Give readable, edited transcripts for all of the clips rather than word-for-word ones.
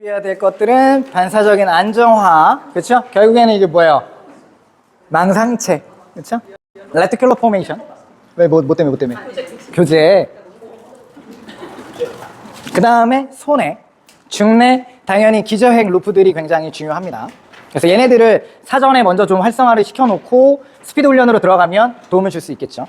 해야 될 것들은 반사적인 안정화, 그렇죠? 결국에는 이게 뭐예요? 망상체, 그렇죠? 레티큘러 포메이션. 왜 뭐 때문에? 교재. 그 다음에 손해, 중내, 당연히 기저핵 루프들이 굉장히 중요합니다. 그래서 얘네들을 사전에 먼저 좀 활성화를 시켜놓고 스피드 훈련으로 들어가면 도움을 줄 수 있겠죠.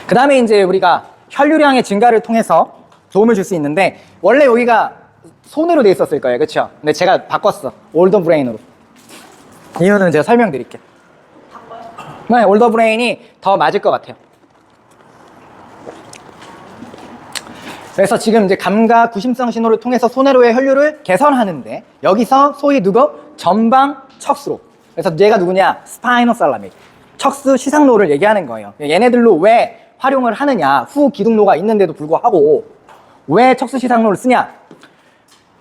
그 다음에 이제 우리가 혈류량의 증가를 통해서 도움을 줄 수 있는데, 원래 여기가 손으로 돼 있었을 거예요, 그렇죠? 근데 제가 바꿨어, 올더 브레인으로. 이유는 제가 설명드릴게요. 네, 올더 브레인이 더 맞을 것 같아요. 그래서 지금 이제 감각 구심성 신호를 통해서 손해로의 혈류를 개선하는데, 여기서 소위 누구? 전방 척수로. 그래서 얘가 누구냐? 스파이노살라믹. 척수 시상로를 얘기하는 거예요. 얘네들로 왜 활용을 하느냐? 후 기둥로가 있는데도 불구하고 왜 척수 시상로를 쓰냐?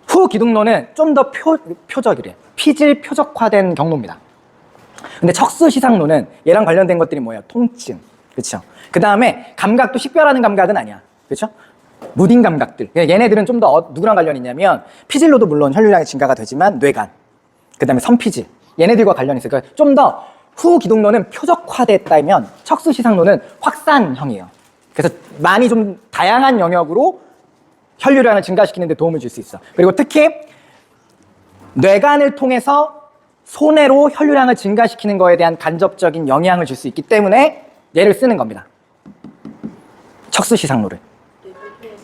후 기둥로는 좀 더 표적이래. 피질 표적화된 경로입니다. 근데 척수 시상로는 얘랑 관련된 것들이 뭐예요? 통증. 그렇죠? 그 다음에 감각도 식별하는 감각은 아니야. 그렇죠? 무딘 감각들. 얘네들은 좀 더 누구랑 관련이 있냐면, 피질로도 물론 혈류량이 증가가 되지만 뇌간, 그 다음에 선피질, 얘네들과 관련이 있어요. 그러니까 좀 더 후 기둥로는 표적화됐다면 척수 시상로는 확산형이에요. 그래서 많이 좀 다양한 영역으로 혈류량을 증가시키는 데 도움을 줄 수 있어. 그리고 특히 뇌간을 통해서 손해로 혈류량을 증가시키는 거에 대한 간접적인 영향을 줄 수 있기 때문에 얘를 쓰는 겁니다. 척수 시상로를.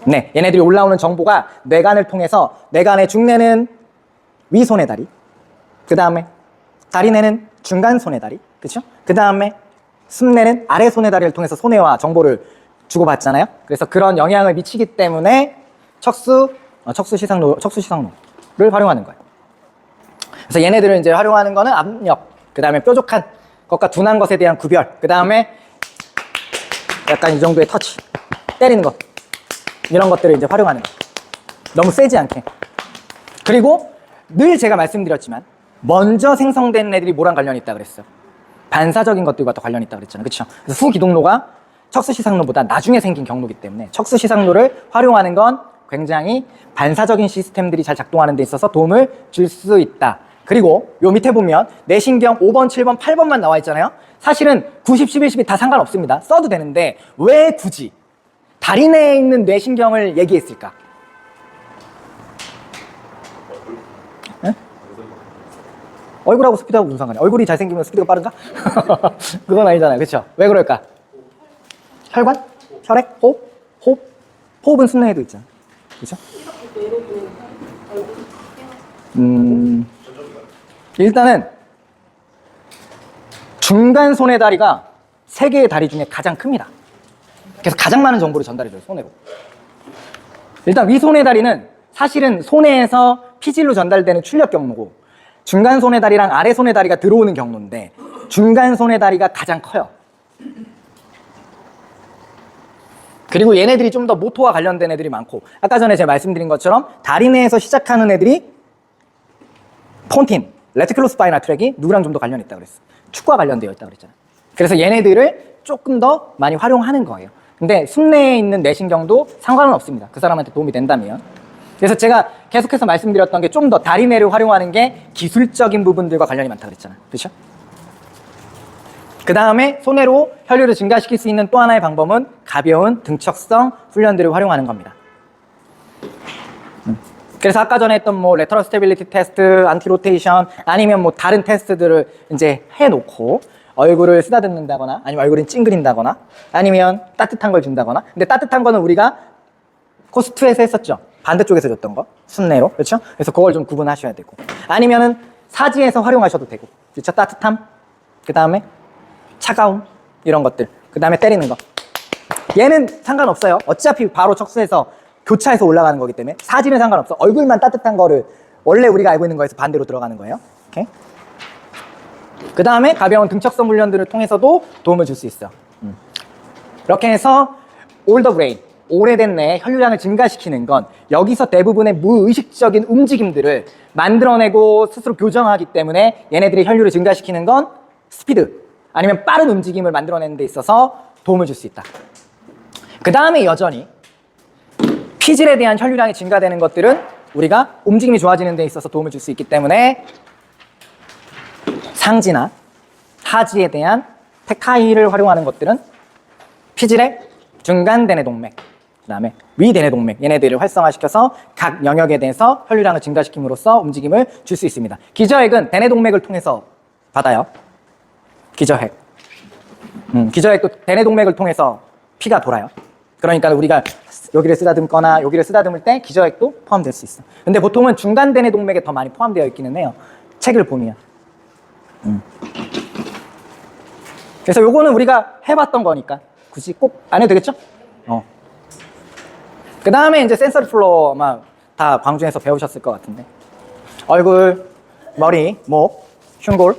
네, 얘네들이 올라오는 정보가 뇌간을 통해서, 뇌간의 중뇌는 위손의 다리, 그 다음에 다리뇌는 중간 손의 다리, 그렇죠? 그 다음에 숨뇌는 아래 손의 다리를 통해서 손해와 정보를 주고받잖아요. 그래서 그런 영향을 미치기 때문에 척수 시상로를 활용하는 거예요. 그래서 얘네들을 이제 활용하는 거는 압력, 그 다음에 뾰족한 것과 둔한 것에 대한 구별, 그 다음에 약간 이 정도의 터치, 때리는 것, 이런 것들을 이제 활용하는 거예요. 너무 세지 않게. 그리고 늘 제가 말씀드렸지만 먼저 생성된 애들이 뭐랑 관련이 있다 그랬어요? 반사적인 것들과 더 관련이 있다 그랬잖아요. 그렇죠? 그래서 후 기둥로가 척수 시상로보다 나중에 생긴 경로이기 때문에 척수 시상로를 활용하는 건 굉장히 반사적인 시스템들이 잘 작동하는 데 있어서 도움을 줄 수 있다. 그리고 요 밑에 보면 뇌신경 5번, 7번, 8번만 나와 있잖아요. 사실은 90, 11, 12 다 상관없습니다. 써도 되는데 왜 굳이 다리 내에 있는 뇌신경을 얘기했을까? 네? 얼굴하고 스피드하고 무슨 상관이야? 얼굴이 잘생기면 스피드가 빠른가? 그건 아니잖아요. 그렇죠? 왜 그럴까? 혈관? 혈액? 호흡? 호흡은 순뇌에도 있잖아. 그렇죠? 일단은 중간 손의 다리가 세 개의 다리 중에 가장 큽니다. 그래서 가장 많은 정보를 전달해줘요, 손해로. 일단 위손의 다리는 사실은 손해에서 피질로 전달되는 출력 경로고, 중간 손의 다리랑 아래 손의 다리가 들어오는 경로인데, 중간 손의 다리가 가장 커요. 그리고 얘네들이 좀 더 모토와 관련된 애들이 많고, 아까 전에 제가 말씀드린 것처럼 다리 내에서 시작하는 애들이 폰틴, 레티큘러 스파이널 트랙이 누구랑 좀 더 관련이 있다고 그랬어. 축구와 관련되어 있다고 그랬잖아. 그래서 얘네들을 조금 더 많이 활용하는 거예요. 근데 숨내에 있는 뇌신경도 상관은 없습니다. 그 사람한테 도움이 된다면. 그래서 제가 계속해서 말씀드렸던 게 좀 더 다리 내를 활용하는 게 기술적인 부분들과 관련이 많다고 그랬잖아. 그렇죠? 그 다음에 손해로 혈류를 증가시킬 수 있는 또 하나의 방법은 가벼운 등척성 훈련들을 활용하는 겁니다. 그래서 아까 전에 했던 뭐 레터럴 스테빌리티 테스트, 안티로테이션, 아니면 뭐 다른 테스트들을 이제 해놓고 얼굴을 쓰다듬는다거나, 아니면 얼굴을 찡그린다거나, 아니면 따뜻한 걸 준다거나. 근데 따뜻한 거는 우리가 코스2에서 했었죠. 반대쪽에서 줬던 거, 순내로. 그렇죠? 그래서 그걸 좀 구분하셔야 되고, 아니면은 사지에서 활용하셔도 되고. 그렇죠? 따뜻함, 그 다음에 차가움, 이런 것들, 그 다음에 때리는 거. 얘는 상관없어요. 어차피 바로 척수에서 교차해서 올라가는 거기 때문에 사지는 상관없어. 얼굴만 따뜻한 거를 원래 우리가 알고 있는 거에서 반대로 들어가는 거예요. 오케이? 그 다음에 가벼운 등척성 훈련들을 통해서도 도움을 줄 수 있어. 이렇게 해서 올더 브레인, 오래된 뇌의 혈류량을 증가시키는 건 여기서 대부분의 무의식적인 움직임들을 만들어내고 스스로 교정하기 때문에 얘네들이 혈류를 증가시키는 건 스피드, 아니면 빠른 움직임을 만들어내는 데 있어서 도움을 줄 수 있다. 그 다음에 여전히 피질에 대한 혈류량이 증가되는 것들은 우리가 움직임이 좋아지는 데 있어서 도움을 줄 수 있기 때문에 상지나 하지에 대한 텍타일을 활용하는 것들은 피질의 중간 대뇌동맥, 그 다음에 위 대뇌동맥, 얘네들을 활성화시켜서 각 영역에 대해서 혈류량을 증가시킴으로써 움직임을 줄 수 있습니다. 기저핵은 대뇌동맥을 통해서 받아요. 기저핵. 기저핵도 대뇌동맥을 통해서 피가 돌아요. 그러니까 우리가 여기를 쓰다듬거나 여기를 쓰다듬을 때 기저핵도 포함될 수 있어. 근데 보통은 중간 대뇌동맥에 더 많이 포함되어 있기는 해요. 책을 보면. 그래서 요거는 우리가 해봤던 거니까 굳이 꼭 안 해도 되겠죠? 그 다음에 이제 센서리 플로어 아마 다 광주에서 배우셨을 것 같은데 얼굴, 머리, 목, 흉골,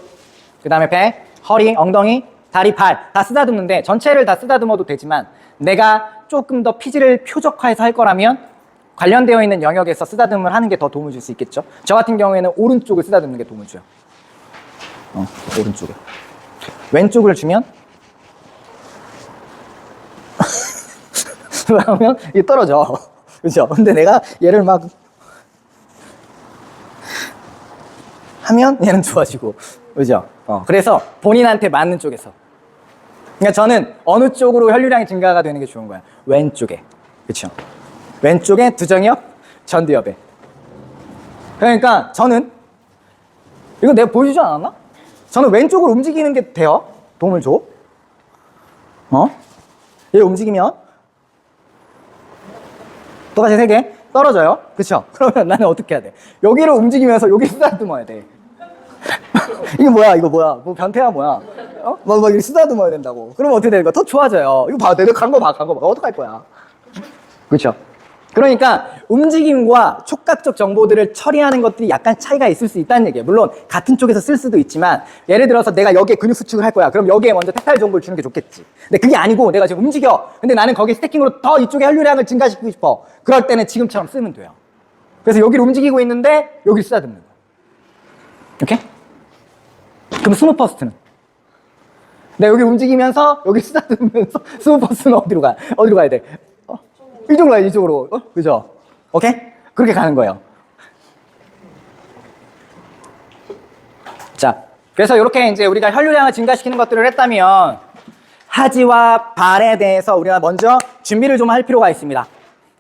그 다음에 배, 허리, 엉덩이, 다리, 발 다 쓰다듬는데 전체를 다 쓰다듬어도 되지만 내가 조금 더 피질을 표적화해서 할 거라면 관련되어 있는 영역에서 쓰다듬을 하는 게 더 도움을 줄 수 있겠죠. 저 같은 경우에는 오른쪽을 쓰다듬는 게 도움을 줘요. 오른쪽에. 왼쪽을 주면 그러면 이게 떨어져. 그죠? 근데 내가 얘를 막 하면 얘는 좋아지고. 그죠? 그래서 본인한테 맞는 쪽에서. 그러니까 저는 어느 쪽으로 혈류량이 증가가 되는 게 좋은 거야. 왼쪽에. 그쵸? 왼쪽에 두정엽, 전두엽에. 그러니까 저는 이거 내가 보여주지 않았나? 저는 왼쪽으로 움직이는 게 돼요. 도움을 줘. 얘 움직이면 똑같이 3개 떨어져요. 그쵸? 그러면 나는 어떻게 해야 돼? 여기를 움직이면서 여기 쓰다듬어야 돼. 이게 뭐야? 이거 뭐야? 뭐 변태야 뭐야? 막 이렇게 쓰다듬어야 된다고. 그러면 어떻게 되는 거야? 더 좋아져요. 이거 봐. 내가 간 거 봐. 어떡할 거야? 그쵸? 그러니까 움직임과 촉각적 정보들을 처리하는 것들이 약간 차이가 있을 수 있다는 얘기예요. 물론 같은 쪽에서 쓸 수도 있지만 예를 들어서 내가 여기에 근육 수축을 할 거야. 그럼 여기에 먼저 텍타일 정보를 주는 게 좋겠지. 근데 그게 아니고 내가 지금 움직여. 근데 나는 거기 스태킹으로 더 이쪽에 혈류량을 증가시키고 싶어. 그럴 때는 지금처럼 쓰면 돼요. 그래서 여기를 움직이고 있는데 여기를 쓰다듬는 거야. 오케이? 그럼 스무 퍼스트는? 내가 여기 움직이면서 여기 쓰다듬으면서 스무 퍼스트는 어디로 가? 어디로 가야 돼? 이쪽으로 가야 돼, 이쪽으로. 그죠? 오케이? 그렇게 가는 거예요. 자, 그래서 이렇게 이제 우리가 혈류량을 증가시키는 것들을 했다면 하지와 발에 대해서 우리가 먼저 준비를 좀 할 필요가 있습니다.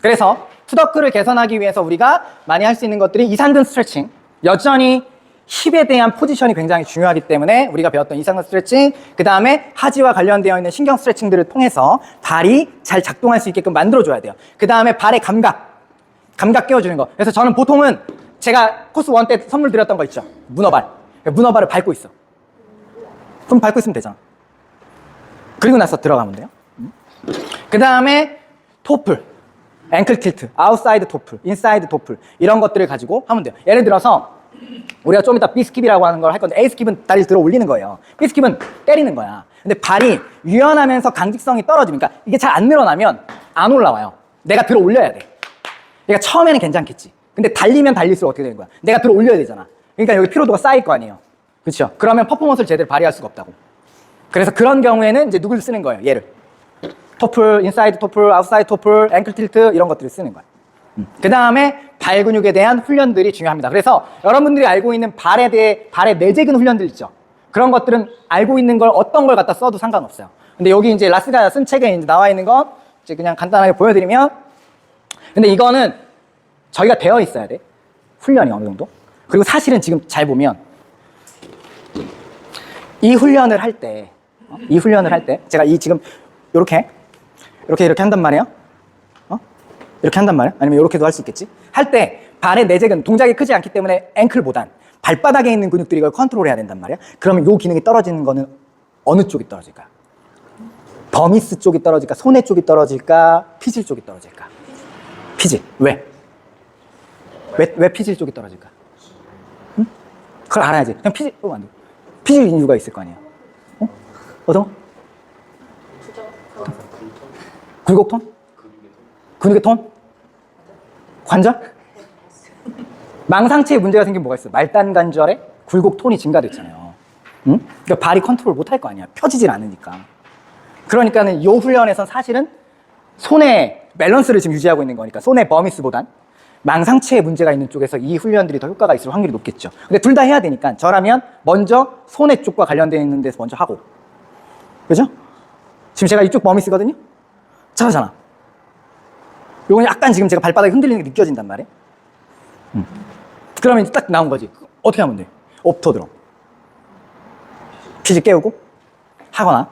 그래서 투더크를 개선하기 위해서 우리가 많이 할 수 있는 것들이 이상근 스트레칭. 여전히 힙에 대한 포지션이 굉장히 중요하기 때문에 우리가 배웠던 이상근 스트레칭, 그 다음에 하지와 관련되어 있는 신경 스트레칭들을 통해서 발이 잘 작동할 수 있게끔 만들어줘야 돼요. 그 다음에 발의 감각 깨워주는 거. 그래서 저는 보통은 제가 코스 1 때 선물 드렸던 거 있죠. 문어발. 문어발을 밟고 있어. 그럼 밟고 있으면 되잖아. 그리고 나서 들어가면 돼요. 그 다음에 토플, 앵클 틸트, 아웃사이드 토플, 인사이드 토플 이런 것들을 가지고 하면 돼요. 예를 들어서 우리가 좀 이따 B스킵이라고 하는 걸 할 건데 A스킵은 다리를 들어 올리는 거예요. B스킵은 때리는 거야. 근데 발이 유연하면서 강직성이 떨어지니까 이게 잘 안 늘어나면 안 올라와요. 내가 들어 올려야 돼. 그러니까 처음에는 괜찮겠지. 근데 달리면 달릴수록 어떻게 되는 거야? 내가 들어 올려야 되잖아. 그러니까 여기 피로도가 쌓일 거 아니에요. 그렇죠? 그러면 퍼포먼스를 제대로 발휘할 수가 없다고. 그래서 그런 경우에는 이제 누구를 쓰는 거예요? 얘를. 토플, 인사이드 토플, 아웃사이드 토플, 앵클 틸트 이런 것들을 쓰는 거예요. 그 다음에 발 근육에 대한 훈련들이 중요합니다. 그래서 여러분들이 알고 있는 발의 내재근 훈련들 있죠. 그런 것들은 알고 있는 걸 어떤 걸 갖다 써도 상관없어요. 근데 여기 이제 라스가 쓴 책에 이제 나와 있는 건 이제 그냥 간단하게 보여드리면, 근데 이거는 저희가 되어 있어야 돼. 훈련이 어느 정도. 그리고 사실은 지금 잘 보면 이 훈련을 할 때 제가 지금 이렇게 한단 말이에요. 이렇게 한단 말이야? 아니면 이렇게도 할 수 있겠지? 할 때 발의 내재근 동작이 크지 않기 때문에 앵클보단 발바닥에 있는 근육들이 이걸 컨트롤해야 된단 말이야. 그러면 이 기능이 떨어지는 거는 어느 쪽이 떨어질까? 버미스 쪽이 떨어질까? 손해 쪽이 떨어질까? 피질 쪽이 떨어질까? 피질. 왜 피질 쪽이 떨어질까? 응? 그걸 알아야지. 그냥 피질, 안 돼. 피질 이유가 있을 거 아니야. 어떤 거? 굴곡톤? 근육의 톤? 관절? 망상체에 문제가 생기면 뭐가 있어? 말단 관절에 굴곡 톤이 증가됐잖아요. 응? 그러니까 발이 컨트롤 못 할 거 아니야. 펴지질 않으니까. 그러니까는 이 훈련에선 사실은 손의 밸런스를 지금 유지하고 있는 거니까 손의 버미스보단 망상체에 문제가 있는 쪽에서 이 훈련들이 더 효과가 있을 확률이 높겠죠. 근데 둘 다 해야 되니까 저라면 먼저 손해 쪽과 관련되어 있는 데서 먼저 하고, 그죠? 지금 제가 이쪽 범위 쓰거든요. 잘하잖아. 요건 약간 지금 제가 발바닥이 흔들리는 게 느껴진단 말이에요. 그러면 이제 딱 나온 거지. 어떻게 하면 돼? 옵토 드럼. 피지 깨우고 하거나,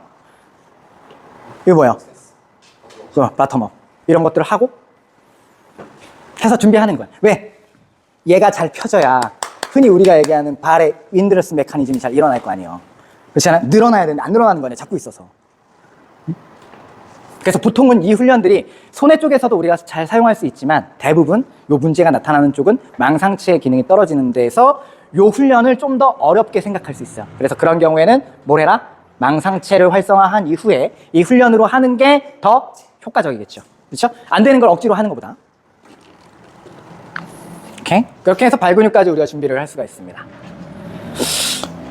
이거 뭐야? 바텀업. 이런 것들을 하고 해서 준비하는 거야. 왜? 얘가 잘 펴져야 흔히 우리가 얘기하는 발의 윈드러스 메커니즘이 잘 일어날 거 아니에요. 그렇지 않아요? 늘어나야 되는데 안 늘어나는 거네, 잡고 있어서. 그래서 보통은 이 훈련들이 손해 쪽에서도 우리가 잘 사용할 수 있지만 대부분 요 문제가 나타나는 쪽은 망상체의 기능이 떨어지는 데서 요 훈련을 좀 더 어렵게 생각할 수 있어요. 그래서 그런 경우에는 뭘 해라? 망상체를 활성화한 이후에 이 훈련으로 하는 게 더 효과적이겠죠. 그렇죠? 안 되는 걸 억지로 하는 것보다. 오케이? 그렇게 해서 발근육까지 우리가 준비를 할 수가 있습니다.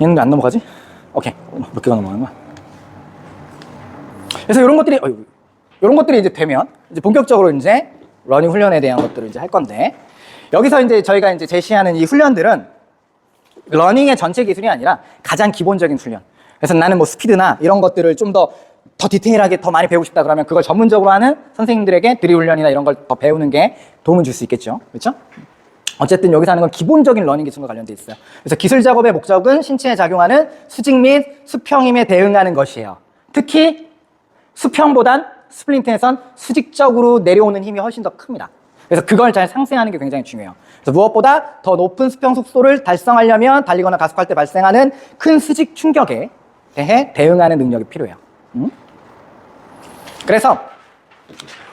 얘는 왜 안 넘어가지? 오케이. 몇 개가 넘어가는 거야? 그래서 이런 것들이 이제 되면 이제 본격적으로 이제 러닝 훈련에 대한 것들을 이제 할 건데, 여기서 이제 저희가 이제 제시하는 이 훈련들은 러닝의 전체 기술이 아니라 가장 기본적인 훈련. 그래서 나는 뭐 스피드나 이런 것들을 좀 더 디테일하게 더 많이 배우고 싶다 그러면 그걸 전문적으로 하는 선생님들에게 드릴 훈련이나 이런 걸 더 배우는 게 도움을 줄 수 있겠죠. 그렇죠? 어쨌든 여기서 하는 건 기본적인 러닝 기술과 관련돼 있어요. 그래서 기술 작업의 목적은 신체에 작용하는 수직 및 수평 힘에 대응하는 것이에요. 특히 수평보단 스플린트에선 수직적으로 내려오는 힘이 훨씬 더 큽니다. 그래서 그걸 잘 상쇄하는 게 굉장히 중요해요. 그래서 무엇보다 더 높은 수평 속도를 달성하려면 달리거나 가속할 때 발생하는 큰 수직 충격에 대해 대응하는 능력이 필요해요. 그래서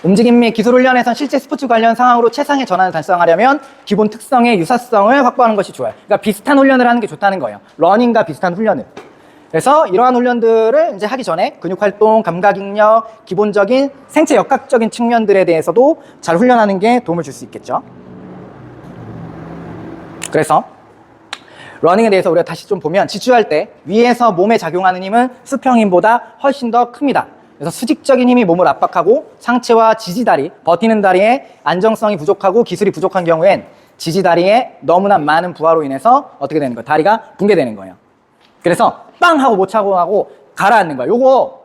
움직임 및 기술 훈련에선 실제 스포츠 관련 상황으로 최상의 전환을 달성하려면 기본 특성의 유사성을 확보하는 것이 좋아요. 그러니까 비슷한 훈련을 하는 게 좋다는 거예요. 러닝과 비슷한 훈련을. 그래서 이러한 훈련들을 이제 하기 전에 근육활동, 감각인력, 기본적인 생체 역학적인 측면들에 대해서도 잘 훈련하는 게 도움을 줄 수 있겠죠. 그래서 러닝에 대해서 우리가 다시 좀 보면 지추할 때 위에서 몸에 작용하는 힘은 수평힘보다 훨씬 더 큽니다. 그래서 수직적인 힘이 몸을 압박하고 상체와 지지다리, 버티는 다리의 안정성이 부족하고 기술이 부족한 경우엔 지지다리의 너무나 많은 부하로 인해서 어떻게 되는 거예요? 다리가 붕괴되는 거예요. 그래서 빵 하고 못 차고 하고 가라앉는 거야. 요거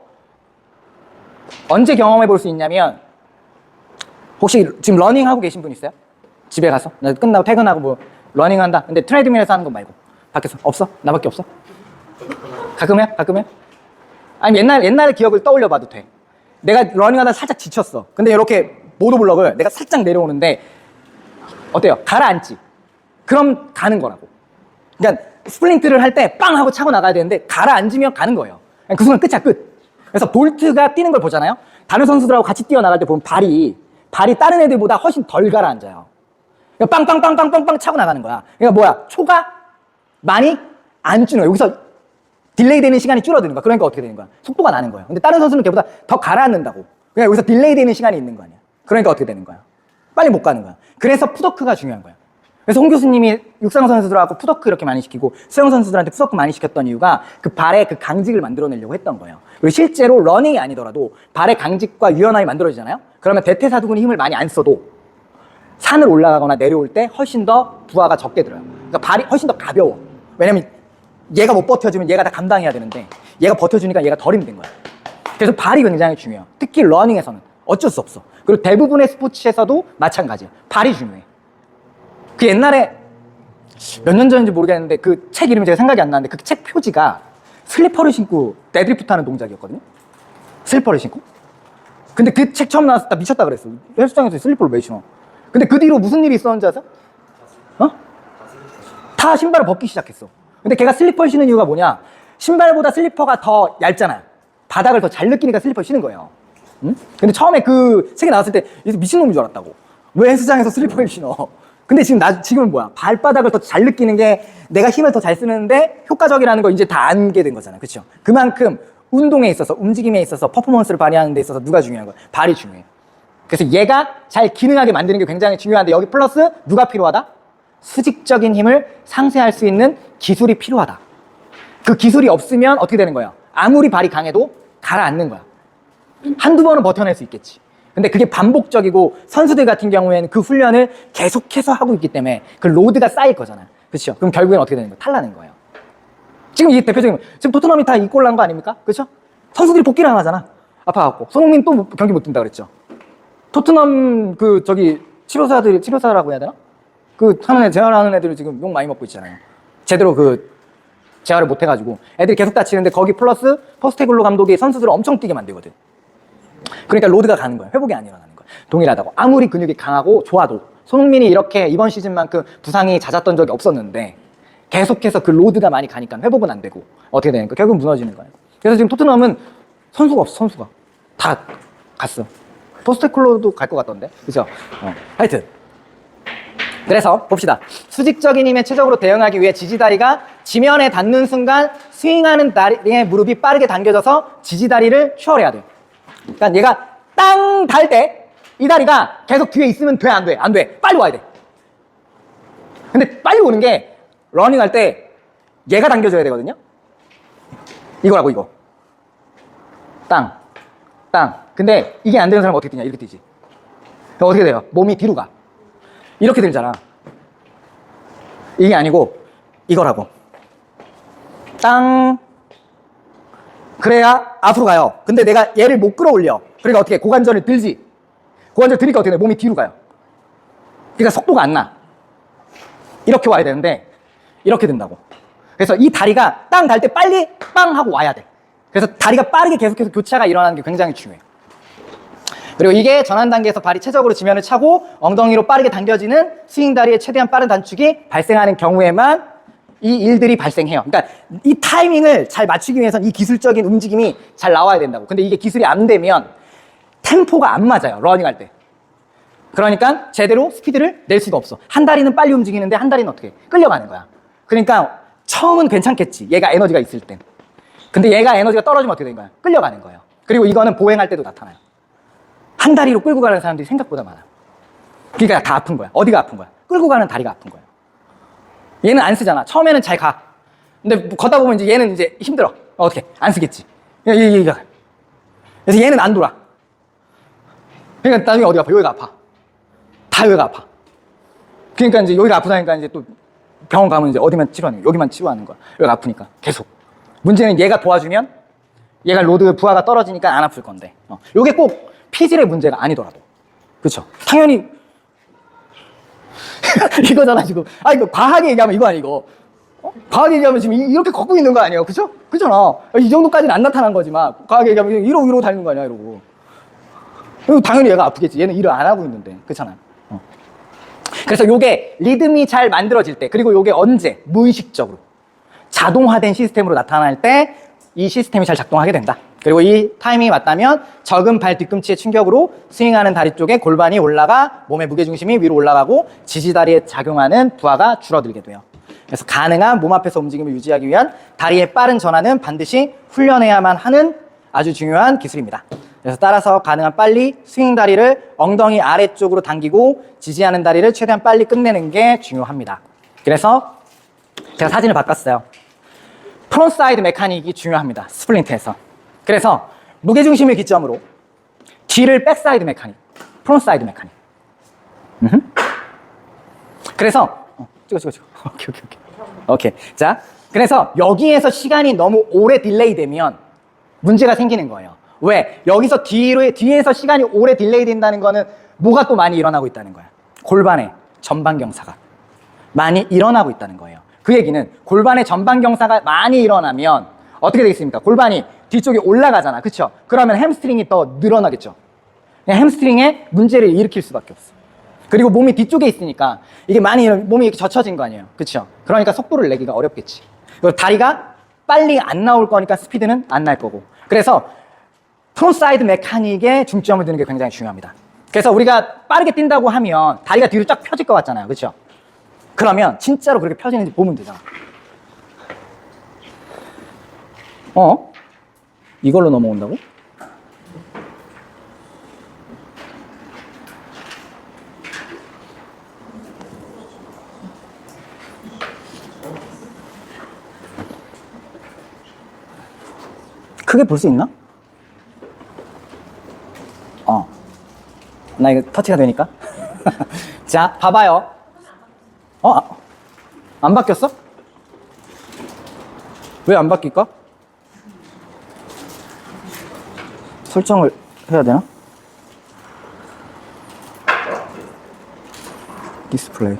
언제 경험해 볼 수 있냐면, 혹시 지금 러닝 하고 계신 분 있어요? 집에 가서 나 끝나고 퇴근하고 뭐 러닝 한다. 근데 트레드밀에서 하는 거 말고 밖에서 없어? 나밖에 없어? 가끔 해? 아니 옛날 기억을 떠올려 봐도 돼. 내가 러닝하다 살짝 지쳤어. 근데 이렇게 모도블럭을 내가 살짝 내려오는데 어때요? 가라앉지? 그럼 가는 거라고. 그러니까 스플린트를 할 때 빵 하고 차고 나가야 되는데 가라앉으면 가는 거예요. 그 순간 끝이야, 끝. 그래서 볼트가 뛰는 걸 보잖아요. 다른 선수들하고 같이 뛰어나갈 때 보면 발이 다른 애들보다 훨씬 덜 가라앉아요. 그러니까 빵빵빵빵빵빵 차고 나가는 거야. 그러니까 뭐야? 초가 많이 안 주는 거야. 여기서 딜레이 되는 시간이 줄어드는 거야. 그러니까 어떻게 되는 거야? 속도가 나는 거야. 근데 다른 선수는 걔보다 더 가라앉는다고. 그러니까 여기서 딜레이 되는 시간이 있는 거 아니야. 그러니까 어떻게 되는 거야? 빨리 못 가는 거야. 그래서 풋워크가 중요한 거야. 그래서 홍 교수님이 육상 선수들하고 풋워크 이렇게 많이 시키고 수영 선수들한테 풋워크 많이 시켰던 이유가 그 발의 그 강직을 만들어내려고 했던 거예요. 그리고 실제로 러닝이 아니더라도 발의 강직과 유연함이 만들어지잖아요. 그러면 대퇴사두근이 힘을 많이 안 써도 산을 올라가거나 내려올 때 훨씬 더 부하가 적게 들어요. 그러니까 발이 훨씬 더 가벼워. 왜냐면 얘가 못 버텨주면 얘가 다 감당해야 되는데 얘가 버텨주니까 얘가 덜 힘든 거야. 그래서 발이 굉장히 중요해요. 특히 러닝에서는 어쩔 수 없어. 그리고 대부분의 스포츠에서도 마찬가지야. 발이 중요해. 그 옛날에 몇 년 전인지 모르겠는데 그 책 이름이 제가 생각이 안 나는데 그 책 표지가 슬리퍼를 신고 데드리프트 하는 동작이었거든요. 슬리퍼를 신고. 근데 그 책 처음 나왔을 때 미쳤다 그랬어. 헬스장에서 슬리퍼를 왜 신어? 근데 그 뒤로 무슨 일이 있었는지 아세요? 다 신발을 벗기 시작했어. 근데 걔가 슬리퍼를 신는 이유가 뭐냐? 신발보다 슬리퍼가 더 얇잖아요. 바닥을 더 잘 느끼니까 슬리퍼를 신는 거예요. 응? 근데 처음에 그 책이 나왔을 때 미친놈인 줄 알았다고. 왜 헬스장에서 슬리퍼를 신어? 근데 지금은 뭐야? 발바닥을 더 잘 느끼는 게 내가 힘을 더 잘 쓰는데 효과적이라는 거 이제 다 알게 된 거잖아요. 그렇죠? 그만큼 운동에 있어서, 움직임에 있어서, 퍼포먼스를 발휘하는 데 있어서 누가 중요한 거야? 발이 중요해. 그래서 얘가 잘 기능하게 만드는 게 굉장히 중요한데 여기 플러스 누가 필요하다? 수직적인 힘을 상쇄할 수 있는 기술이 필요하다. 그 기술이 없으면 어떻게 되는 거예요? 아무리 발이 강해도 가라앉는 거야. 한두 번은 버텨낼 수 있겠지. 근데 그게 반복적이고 선수들 같은 경우에는 그 훈련을 계속해서 하고 있기 때문에 그 로드가 쌓일 거잖아요. 그렇죠? 그럼 결국엔 어떻게 되는 거예요? 탈나는 거예요. 지금 이게 대표적인 지금 토트넘이 다 이 골 난 거 아닙니까? 그렇죠? 선수들이 복귀를 안 하잖아. 아파갖고 손흥민 또 경기 못 뛴다 그랬죠. 토트넘 그 저기 치료사라고 해야 되나? 그 하는 애 재활하는 애들이 지금 욕 많이 먹고 있잖아요. 제대로 그 재활을 못 해가지고 애들이 계속 다치는데 거기 플러스 포스테글로 감독이 선수들을 엄청 뛰게 만들거든. 그러니까 로드가 가는 거예요. 회복이 안 일어나는 거예요. 동일하다고. 아무리 근육이 강하고 좋아도 손흥민이 이렇게 이번 시즌만큼 부상이 잦았던 적이 없었는데 계속해서 그 로드가 많이 가니까 회복은 안 되고 어떻게 되니까 결국 무너지는 거예요. 그래서 지금 토트넘은 선수가 없어. 선수가 다 갔어. 포스테클로도 갈 것 같던데, 그죠? 하여튼 그래서 봅시다. 수직적인 힘에 최적으로 대응하기 위해 지지다리가 지면에 닿는 순간 스윙하는 다리의 무릎이 빠르게 당겨져서 지지다리를 추월해야 돼요. 그러니까 얘가 땅 닿을 때 이 다리가 계속 뒤에 있으면 돼, 안 돼? 안 돼. 빨리 와야 돼. 근데 빨리 오는 게 러닝 할 때 얘가 당겨줘야 되거든요. 이거라고 이거. 땅. 근데 이게 안 되는 사람은 어떻게 뛰냐? 이렇게 뛰지. 그럼 어떻게 돼요? 몸이 뒤로 가. 이렇게 들잖아. 이게 아니고 이거라고. 땅. 그래야 앞으로 가요. 근데 내가 얘를 못 끌어올려. 그러니까 어떻게 해? 고관절을 들지. 고관절 드니까 어떻게 돼? 몸이 뒤로 가요. 그러니까 속도가 안 나. 이렇게 와야 되는데 이렇게 된다고. 그래서 이 다리가 땅 닿을 때 빨리 빵 하고 와야 돼. 그래서 다리가 빠르게 계속해서 교차가 일어나는 게 굉장히 중요해요. 그리고 이게 전환 단계에서 발이 최적으로 지면을 차고 엉덩이로 빠르게 당겨지는 스윙 다리의 최대한 빠른 단축이 발생하는 경우에만 이 일들이 발생해요. 그러니까 이 타이밍을 잘 맞추기 위해서는 이 기술적인 움직임이 잘 나와야 된다고. 근데 이게 기술이 안 되면 템포가 안 맞아요. 러닝할 때. 그러니까 제대로 스피드를 낼 수가 없어. 한 다리는 빨리 움직이는데 한 다리는 어떻게 해? 끌려가는 거야. 그러니까 처음은 괜찮겠지. 얘가 에너지가 있을 땐. 근데 얘가 에너지가 떨어지면 어떻게 되는 거야? 끌려가는 거예요. 그리고 이거는 보행할 때도 나타나요. 한 다리로 끌고 가는 사람들이 생각보다 많아요. 그러니까 다 아픈 거야. 어디가 아픈 거야? 끌고 가는 다리가 아픈 거야. 얘는 안 쓰잖아. 처음에는 잘 가. 근데 걷다 보면 이제 얘는 이제 힘들어. 어떻게? 안 쓰겠지. 얘가. 그래서 얘는 안 돌아. 그러니까 나중에 어디가 아파? 여기가 아파. 다 여기가 아파. 그러니까 이제 여기가 아프다니까 이제 또 병원 가면 이제 어디만 치료하는 거야. 여기만 치료하는 거야. 여기가 아프니까. 계속. 문제는 얘가 도와주면 얘가 로드 부하가 떨어지니까 안 아플 건데. 요게 꼭 피질의 문제가 아니더라도. 그렇죠? 당연히 이거잖아 지금. 이거 과하게 얘기하면 이거 아니고. 과하게 얘기하면 지금 이렇게 걷고 있는 거 아니에요? 그렇죠? 그렇잖아. 이 정도까지는 안 나타난 거지만 과하게 얘기하면 이러고 달리는 거 아니야? 이러고. 당연히 얘가 아프겠지. 얘는 일을 안 하고 있는데. 그렇잖아요. 그래서 요게 리듬이 잘 만들어질 때, 그리고 요게 언제? 무의식적으로 자동화된 시스템으로 나타날 때 이 시스템이 잘 작동하게 된다. 그리고 이 타이밍이 맞다면 적은 발 뒤꿈치의 충격으로 스윙하는 다리 쪽에 골반이 올라가 몸의 무게중심이 위로 올라가고 지지다리에 작용하는 부하가 줄어들게 돼요. 그래서 가능한 몸 앞에서 움직임을 유지하기 위한 다리의 빠른 전환은 반드시 훈련해야만 하는 아주 중요한 기술입니다. 그래서 따라서 가능한 빨리 스윙 다리를 엉덩이 아래쪽으로 당기고 지지하는 다리를 최대한 빨리 끝내는 게 중요합니다. 그래서 제가 사진을 바꿨어요. 프론사이드 메카닉이 중요합니다. 스플린트에서. 그래서 무게중심을 기점으로 뒤를 백사이드 메카닉, 프론사이드 메카닉. 그래서 찍어. 오케이. 자, 그래서 여기에서 시간이 너무 오래 딜레이 되면 문제가 생기는 거예요. 왜? 여기서 뒤에서 시간이 오래 딜레이 된다는 거는 뭐가 또 많이 일어나고 있다는 거야. 골반의 전방 경사가 많이 일어나고 있다는 거예요. 그 얘기는 골반의 전방 경사가 많이 일어나면 어떻게 되겠습니까? 골반이 뒤쪽에 올라가잖아. 그쵸? 그러면 햄스트링이 더 늘어나겠죠. 햄스트링에 문제를 일으킬 수밖에 없어. 그리고 몸이 뒤쪽에 있으니까 이게 많이 몸이 이렇게 젖혀진 거 아니에요. 그쵸? 그러니까 속도를 내기가 어렵겠지. 그리고 다리가 빨리 안 나올 거니까 스피드는 안 날 거고. 그래서 프론사이드 메카닉에 중점을 두는 게 굉장히 중요합니다. 그래서 우리가 빠르게 뛴다고 하면 다리가 뒤로 쫙 펴질 것 같잖아요. 그렇죠? 그러면 진짜로 그렇게 펴지는지 보면 되잖아. 이걸로 넘어온다고? 크게 볼 수 있나? 나 이거 터치가 되니까. 자, 봐봐요. 안 바뀌었어? 왜 안 바뀔까? 설정을 해야 되나? 디스플레이.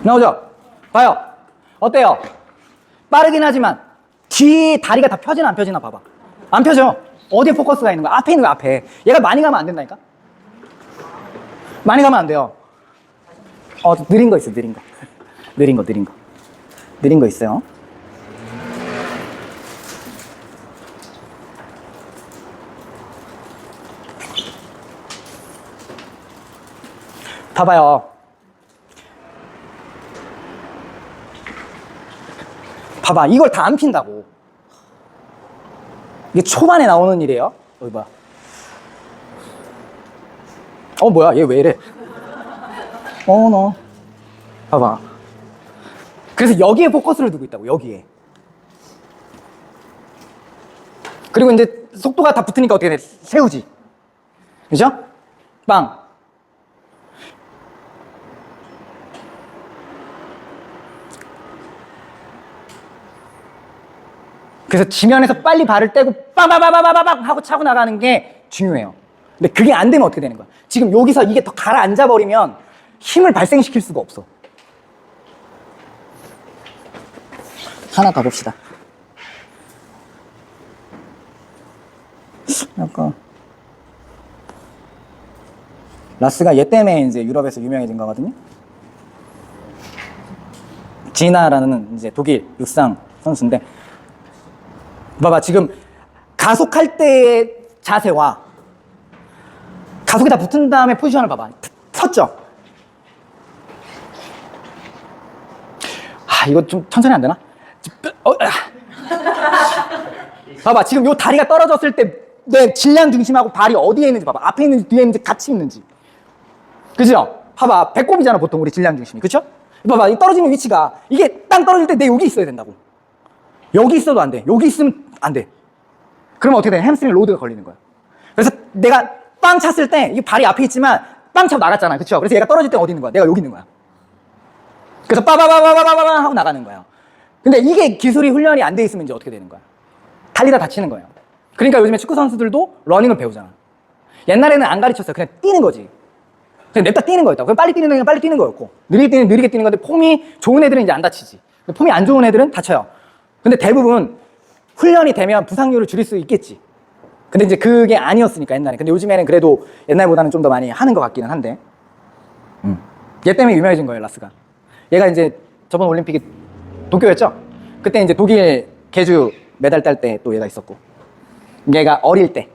나오죠? 봐요. 어때요? 빠르긴 하지만 뒤에 다리가 다 펴지나 안 펴지나 봐봐. 안 펴져. 어디에 포커스가 있는 거야? 앞에 있는 거야, 앞에. 얘가 많이 가면 안 된다니까? 많이 가면 안 돼요. 느린 거 있어, 느린 거. 느린 거, 느린 거. 느린 거 있어요. 봐봐요. 봐봐, 이걸 다 안 핀다고. 이게 초반에 나오는 일이에요. 여기 봐. 뭐야, 얘 왜 이래? 너. 봐봐. 그래서 여기에 포커스를 두고 있다고, 여기에. 그리고 이제 속도가 다 붙으니까 어떻게 돼? 세우지. 그죠? 빵. 그래서 지면에서 빨리 발을 떼고 빠바바바바바박 하고 차고 나가는 게 중요해요. 근데 그게 안 되면 어떻게 되는 거야? 지금 여기서 이게 더 가라앉아 버리면 힘을 발생시킬 수가 없어. 하나 더 봅시다. 약간 라스가 얘 때문에 이제 유럽에서 유명해진 거거든요. 지나라는 이제 독일 육상 선수인데, 봐봐, 지금 가속할 때의 자세와 가속이 다 붙은 다음에 포지션을 봐봐. 섰죠? 이거 좀 천천히 안 되나? 봐봐, 지금 요 다리가 떨어졌을 때 내 질량 중심하고 발이 어디에 있는지 봐봐. 앞에 있는지 뒤에 있는지 같이 있는지. 그죠? 봐봐, 배꼽이잖아 보통 우리 질량 중심이. 그쵸? 봐봐, 이 떨어지는 위치가 이게 땅 떨어질 때 내 여기 있어야 된다고. 여기 있어도 안 돼. 여기 있으면 안 돼. 그러면 어떻게 돼? 햄스트링 로드가 걸리는 거야. 그래서 내가 빵 찼을 때 이 발이 앞에 있지만 빵 차고 나갔잖아. 그쵸? 그래서 얘가 떨어질 때 어디 있는 거야? 내가 여기 있는 거야. 그래서 빠바바바바바바 하고 나가는 거야. 근데 이게 기술이 훈련이 안 돼 있으면 이제 어떻게 되는 거야? 달리다 다치는 거예요. 그러니까 요즘에 축구 선수들도 러닝을 배우잖아. 옛날에는 안 가르쳤어요. 그냥 뛰는 거지. 그냥 냅다 뛰는 거였다고. 그냥 빨리 뛰는 애는 빨리 뛰는 거였고, 느릴 때는 느리게 뛰는 건데, 폼이 좋은 애들은 이제 안 다치지. 폼이 안 좋은 애들은 다쳐요. 근데 대부분 훈련이 되면 부상률을 줄일 수 있겠지. 근데 이제 그게 아니었으니까, 옛날에. 근데 요즘에는 그래도 옛날보다는 좀 더 많이 하는 것 같기는 한데, 얘 때문에 유명해진 거예요, 라스가. 얘가 이제 저번 올림픽이 도쿄였죠? 그때 이제 독일 계주 메달 딸 때 또 얘가 있었고, 얘가 어릴 때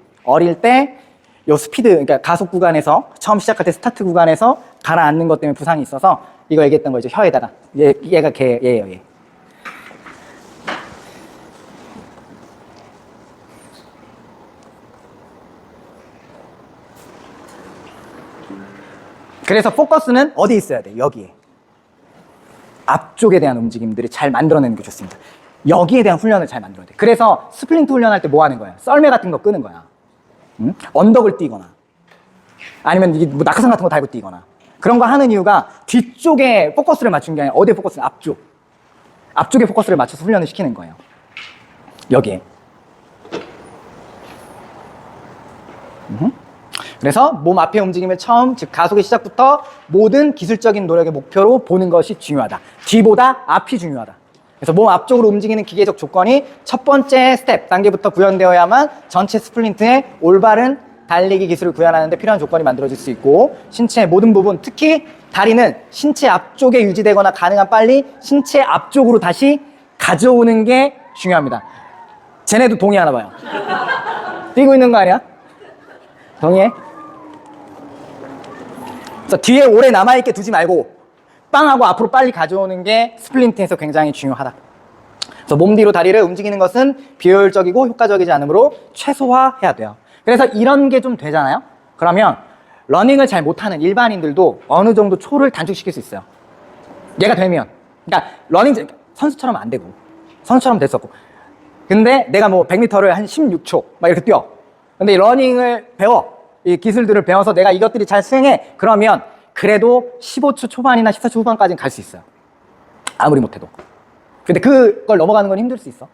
요 스피드, 그러니까 가속 구간에서 처음 시작할 때 스타트 구간에서 가라앉는 것 때문에 부상이 있어서 이거 얘기했던 거죠. 혀에다가. 얘가 얘예요, 얘. 그래서 포커스는 어디 있어야 돼? 여기에. 앞쪽에 대한 움직임들을 잘 만들어내는 게 좋습니다. 여기에 대한 훈련을 잘 만들어야 돼. 그래서 스플린트 훈련할 때 뭐 하는 거야? 썰매 같은 거 끄는 거야. 응? 언덕을 뛰거나 아니면 이게 뭐 낙하산 같은 거 달고 뛰거나 그런 거 하는 이유가 뒤쪽에 포커스를 맞춘 게 아니라 어디에 포커스는 앞쪽에 포커스를 맞춰서 훈련을 시키는 거예요. 여기에. 그래서 몸 앞의 움직임을 처음, 즉 가속의 시작부터 모든 기술적인 노력의 목표로 보는 것이 중요하다. 뒤보다 앞이 중요하다. 그래서 몸 앞쪽으로 움직이는 기계적 조건이 첫 번째 스텝 단계부터 구현되어야만 전체 스플린트의 올바른 달리기 기술을 구현하는 데 필요한 조건이 만들어질 수 있고, 신체의 모든 부분, 특히 다리는 신체 앞쪽에 유지되거나 가능한 빨리 신체 앞쪽으로 다시 가져오는 게 중요합니다. 쟤네도 동의하나 봐요. 뛰고 있는 거 아니야? 동의해? 그래서 뒤에 오래 남아있게 두지 말고 빵하고 앞으로 빨리 가져오는 게 스플린트에서 굉장히 중요하다. 그래서 몸 뒤로 다리를 움직이는 것은 비효율적이고 효과적이지 않으므로 최소화해야 돼요. 그래서 이런 게 좀 되잖아요. 그러면 러닝을 잘 못하는 일반인들도 어느 정도 초를 단축시킬 수 있어요. 얘가 되면. 그러니까 러닝 선수처럼 안 되고 선수처럼 됐었고, 근데 내가 뭐 100m를 한 16초 막 이렇게 뛰어. 근데 이 러닝을 배워, 이 기술들을 배워서 내가 이것들이 잘 수행해. 그러면 그래도 15초 초반이나 14초 후반까지는 갈 수 있어요. 아무리 못해도. 근데 그걸 넘어가는 건 힘들 수 있어.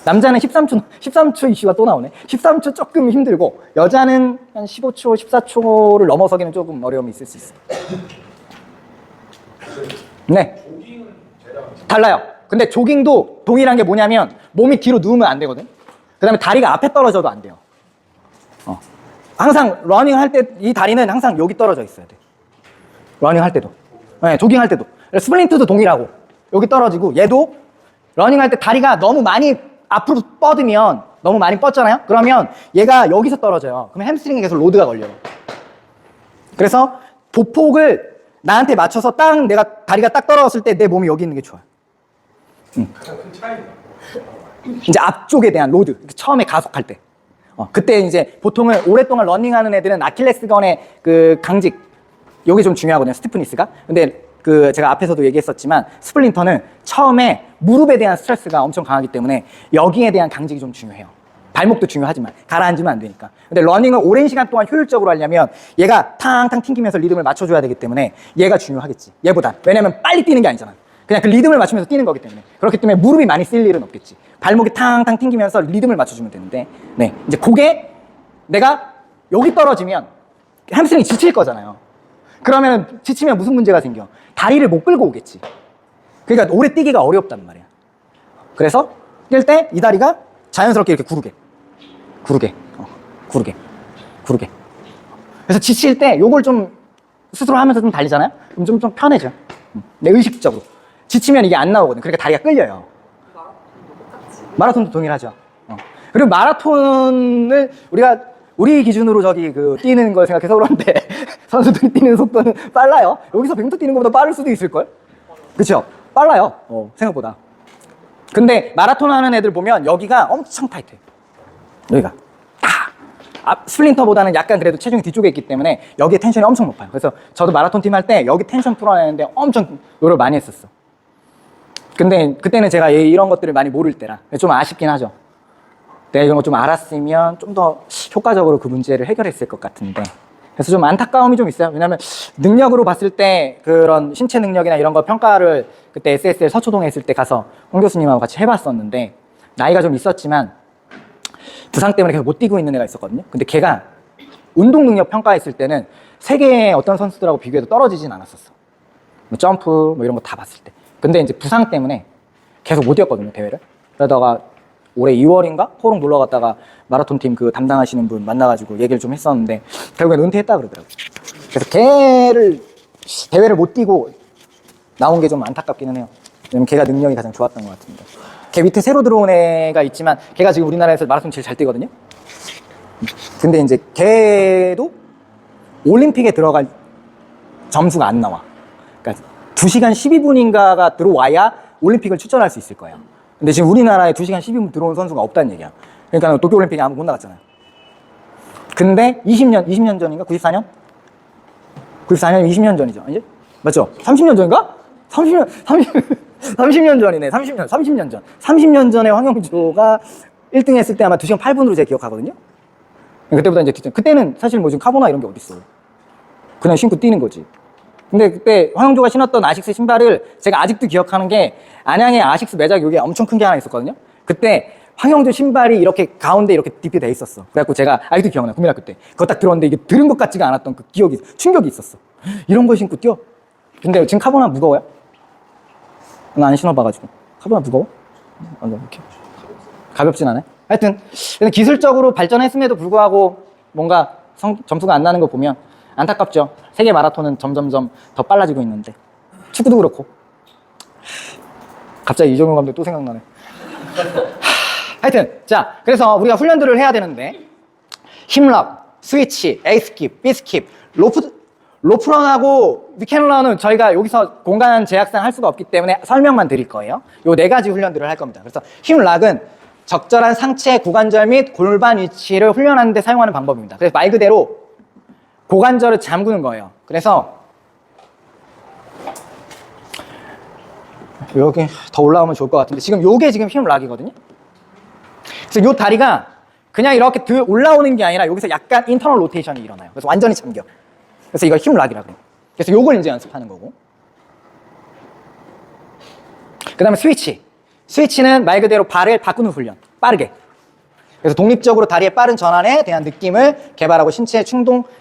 남자는 13초 이슈가 또 나오네. 13초 조금 힘들고, 여자는 한 15초, 14초를 넘어서기는 조금 어려움이 있을 수 있어. 네. 달라요. 근데 조깅도 동일한 게 뭐냐면, 몸이 뒤로 누우면 안 되거든. 그 다음에 다리가 앞에 떨어져도 안 돼요. 항상 러닝 할 때 이 다리는 항상 여기 떨어져 있어야 돼. 러닝 할 때도. 네, 조깅 할 때도. 스프린트도 동일하고, 여기 떨어지고, 얘도 러닝 할 때 다리가 너무 많이 앞으로 뻗으면, 너무 많이 뻗잖아요? 그러면 얘가 여기서 떨어져요. 그럼 햄스트링에 계속 로드가 걸려요. 그래서 보폭을 나한테 맞춰서 딱 내가 다리가 딱 떨어졌을 때 내 몸이 여기 있는 게 좋아요. 가장 큰 차이가 이제 앞쪽에 대한 로드, 처음에 가속할 때. 그때 이제 보통은 오랫동안 러닝하는 애들은 아킬레스건의 그 강직, 요게 좀 중요하거든요, 스티프니스가. 근데 그 제가 앞에서도 얘기했었지만 스플린터는 처음에 무릎에 대한 스트레스가 엄청 강하기 때문에 여기에 대한 강직이 좀 중요해요. 발목도 중요하지만 가라앉으면 안 되니까. 근데 러닝을 오랜 시간 동안 효율적으로 하려면 얘가 탕탕 튕기면서 리듬을 맞춰줘야 되기 때문에 얘가 중요하겠지, 얘보다. 왜냐면 빨리 뛰는 게 아니잖아. 그냥 그 리듬을 맞추면서 뛰는 거기 때문에. 그렇기 때문에 무릎이 많이 쓸 일은 없겠지. 발목이 탕탕 튕기면서 리듬을 맞춰주면 되는데, 네, 이제 그게 내가 여기 떨어지면 햄스트링이 지칠 거잖아요. 그러면 지치면 무슨 문제가 생겨? 다리를 못 끌고 오겠지. 그러니까 오래 뛰기가 어렵단 말이야. 그래서 뛸 때 이 다리가 자연스럽게 이렇게 구르게. 그래서 지칠 때 요걸 좀 스스로 하면서 좀 달리잖아요? 그럼 좀 편해져. 내 의식적으로. 지치면 이게 안 나오거든. 그러니까 다리가 끌려요. 마라톤도 동일하죠. 그리고 마라톤을 우리 기준으로 저기 그 뛰는 걸 생각해서 그런데 선수들이 뛰는 속도는 빨라요. 여기서 100m 뛰는 것보다 빠를 수도 있을걸? 그쵸? 빨라요. 생각보다. 근데 마라톤 하는 애들 보면 여기가 엄청 타이트해. 여기가. 스플린터보다는 약간 그래도 체중이 뒤쪽에 있기 때문에 여기에 텐션이 엄청 높아요. 그래서 저도 마라톤 팀 할 때 여기 텐션 풀어내는데 엄청 노력을 많이 했었어. 근데 그때는 제가 이런 것들을 많이 모를 때라 좀 아쉽긴 하죠. 내가 이런 거 좀 알았으면 좀 더 효과적으로 그 문제를 해결했을 것 같은데. 그래서 좀 안타까움이 좀 있어요. 왜냐면 능력으로 봤을 때 그런 신체 능력이나 이런 거 평가를 그때 SSL 서초동에 있을 때 가서 홍 교수님하고 같이 해봤었는데, 나이가 좀 있었지만 부상 때문에 계속 못 뛰고 있는 애가 있었거든요. 근데 걔가 운동 능력 평가했을 때는 세계의 어떤 선수들하고 비교해도 떨어지진 않았었어. 뭐 점프 뭐 이런 거 다 봤을 때. 근데 이제 부상 때문에 계속 못 뛰었거든요, 대회를. 그러다가 올해 2월인가? 코롱 놀러 갔다가 마라톤 팀 그 담당하시는 분 만나가지고 얘기를 좀 했었는데 결국엔 은퇴했다 그러더라고요. 그래서 걔를 대회를 못 뛰고 나온 게 좀 안타깝기는 해요. 왜냐면 걔가 능력이 가장 좋았던 것 같은데. 걔 밑에 새로 들어온 애가 있지만 걔가 지금 우리나라에서 마라톤 제일 잘 뛰거든요. 근데 이제 걔도 올림픽에 들어갈 점수가 안 나와. 그러니까 2시간 12분인가가 들어와야 올림픽을 출전할 수 있을 거예요. 근데 지금 우리나라에 2시간 12분 들어온 선수가 없다는 얘기야. 그러니까 도쿄올림픽에 아무 못 나갔잖아요. 근데 20년 전인가? 94년? 20년 전이죠. 이제? 맞죠? 30년 전인가? 30년 전이네. 30년 전. 30년 전에 황영조가 1등 했을 때 아마 2시간 8분으로 제가 기억하거든요. 그때보다 이제 그때는 사실 뭐 지금 카보나 이런 게 어딨어. 그냥 신고 뛰는 거지. 근데 그때 황영조가 신었던 아식스 신발을 제가 아직도 기억하는 게, 안양에 아식스 매장 여기 엄청 큰 게 하나 있었거든요. 그때 황영조 신발이 이렇게 가운데 이렇게 딥이 돼 있었어. 그래갖고 제가 아직도 기억나. 국민학교 때 그거 딱 들었는데 이게 들은 것 같지가 않았던 그 충격이 있었어. 이런 거 신고 뛰어. 근데 지금 카보나 무거워요? 나 안 신어봐가지고. 카보나 무거워? 이렇게 가볍진 않아요? 하여튼 기술적으로 발전했음에도 불구하고 뭔가 점수가 안 나는 거 보면 안타깝죠. 세계 마라톤은 점점점 더 빨라지고 있는데. 축구도 그렇고. 갑자기 이정용 감독 또 생각나네. 하여튼 자, 그래서 우리가 훈련들을 해야 되는데, 힘럽, 스위치, A스킵, B스킵, 로프런하고 위켄런은 저희가 여기서 공간 제약상 할 수가 없기 때문에 설명만 드릴 거예요. 요 네 가지 훈련들을 할 겁니다. 그래서 힙락은 적절한 상체 고관절 및 골반 위치를 훈련하는 데 사용하는 방법입니다. 그래서 말 그대로 고관절을 잠그는 거예요. 그래서 여기 더 올라오면 좋을 것 같은데 지금 요게 지금 힙락이거든요. 그래서 요 다리가 그냥 이렇게 올라오는 게 아니라 여기서 약간 인터널 로테이션이 일어나요. 그래서 완전히 잠겨. 그래서 이걸 힙락이라고 해요. 그래서 요걸 이제 연습하는 거고. 그 다음에 스위치. 스위치는 말 그대로 발을 바꾸는 훈련. 빠르게. 그래서 독립적으로 다리의 빠른 전환에 대한 느낌을 개발하고 신체의